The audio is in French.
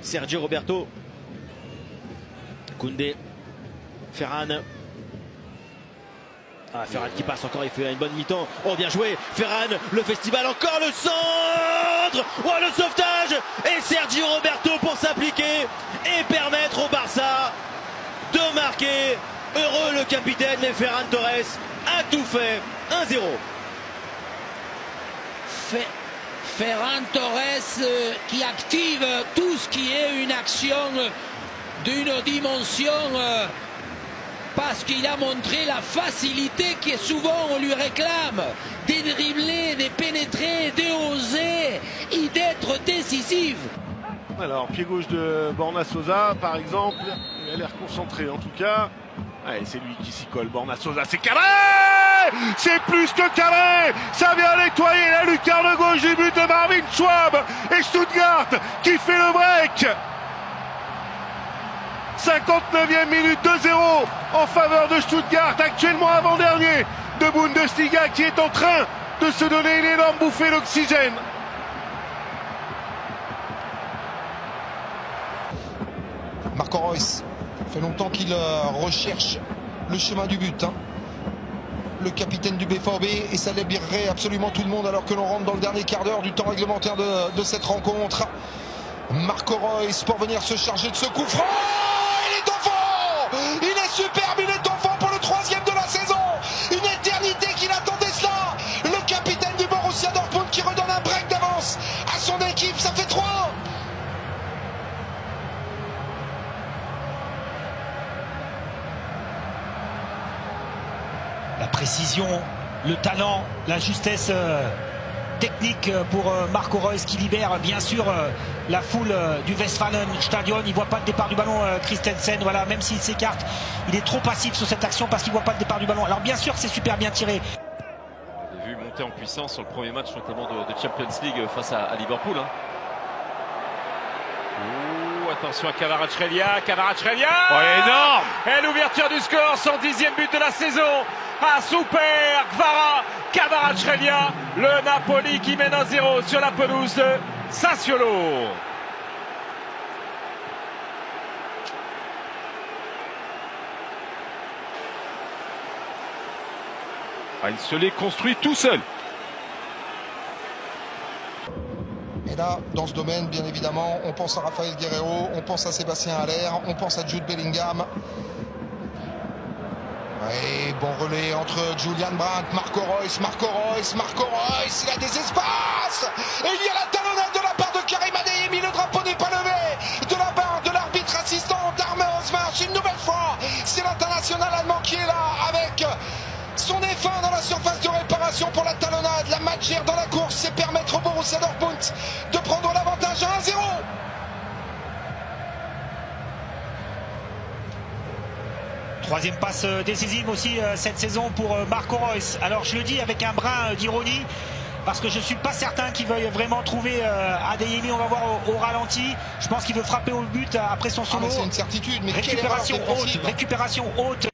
Sergio Roberto. Koundé. Ferran. Ah, Ferran qui passe encore, il fait une bonne mi-temps. Oh, bien joué, Ferran, le festival, encore le centre. Oh, le sauvetage. Et Sergio Roberto pour s'appliquer et permettre au Barça de marquer. Heureux le capitaine, mais Ferran Torres a tout fait. 1-0. Ferran Torres qui active tout ce qui est une action d'une dimension parce qu'il a montré la facilité que souvent on lui réclame de dribbler, de pénétrer, de oser et d'être décisif. Alors, pied gauche de Borna Sosa, par exemple, il a l'air concentré en tout cas. Allez, c'est lui qui s'y colle, Borna Sosa, c'est cadré! C'est plus que cadré! Ça vient nettoyer la lucarne gauche du but de Marvin Schwab et Stuttgart qui fait le break! 59e minute, 2-0 en faveur de Stuttgart, actuellement avant-dernier de Bundesliga, qui est en train de se donner une énorme bouffée d'oxygène. Marco Reus, fait longtemps qu'il recherche le chemin du but. Le capitaine du BVB, et ça libérerait absolument tout le monde alors que l'on rentre dans le dernier quart d'heure du temps réglementaire de cette rencontre. Marco Reus pour venir se charger de ce coup franc. Il est au fond! Il est superbe, il est au fond pour le 3e de la saison. Une éternité qu'il attendait cela. Le capitaine du Borussia Dortmund qui redonne un break d'avance à son équipe, ça fait 3. La précision, le talent, la justesse technique pour Marco Reus qui libère bien sûr la foule du Westfalenstadion. Il ne voit pas le départ du ballon, Christensen. Voilà, même s'il s'écarte, il est trop passif sur cette action parce qu'il ne voit pas le départ du ballon. Alors bien sûr que c'est super bien tiré. On a vu monter en puissance sur le premier match notamment de Champions League face à Liverpool. Attention à Kvaratskhelia, Oh, énorme! Et l'ouverture du score, son 10e but de la saison. Ah, super Kvaratskhelia, le Napoli qui mène 1-0 sur la pelouse de Sassuolo. Ah, il se l'est construit tout seul. Et là, dans ce domaine, bien évidemment, on pense à Rafael Guerreiro, on pense à Sébastien Haller, on pense à Jude Bellingham. Et bon relais entre Julian Brandt, Marco Reus, il a des espaces! Et il y a la talonnade de la part de Karim Adeyemi, le drapeau n'est pas levé! De la part de l'arbitre assistant d'Arme Osmars, une nouvelle fois, c'est l'international allemand qui est là, avec son F1 dans la surface de réparation pour la talonnade. La Magier dans la course, c'est permettre au Borussia Dortmund de prendre l'avantage à 1-0. Troisième passe décisive aussi cette saison pour Marco Reus. Alors je le dis avec un brin d'ironie parce que je ne suis pas certain qu'il veuille vraiment trouver Adeyemi. On va voir au ralenti. Je pense qu'il veut frapper au but après son solo. C'est une certitude, mais récupération haute.